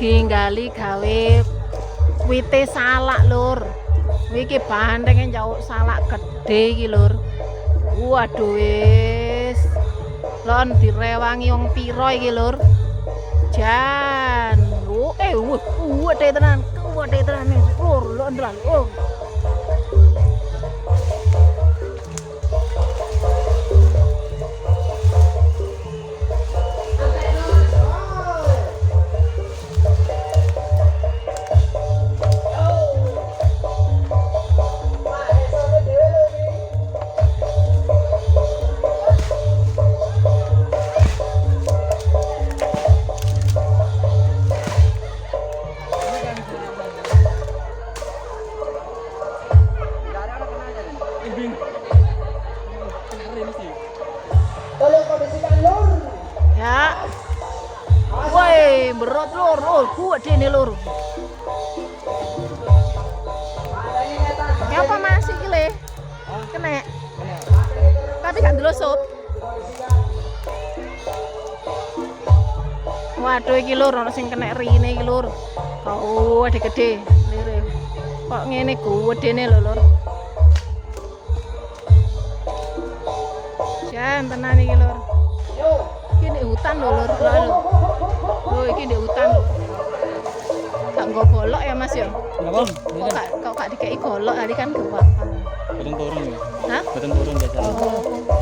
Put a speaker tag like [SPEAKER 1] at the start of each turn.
[SPEAKER 1] gali gawe wite salak lur. Iki bandenge njauk salak gede iki lur. Waduh wis. Lon direwangi wong pira iki lur? Jan. Kuwede tenan lur, lon. Oh. Ya. Woi, berat lur. Oh, kuat dene lur. Ya apa masih iki le? Kena. Tapi kan delusup. Waduh iki lur ana sing kena rine iki lur. Oh, gede. Lire. Kok ngene gedene lho lur. Jan tenan iki lur. Iki di hutan lho lur. Oh, iki di hutan lho. Gak nggo golok ya Mas ya? Kok gak dikei golok tadi kan gampang.
[SPEAKER 2] Boten turun ya.
[SPEAKER 1] Hah?
[SPEAKER 2] Boten turun biasa.
[SPEAKER 1] Oh.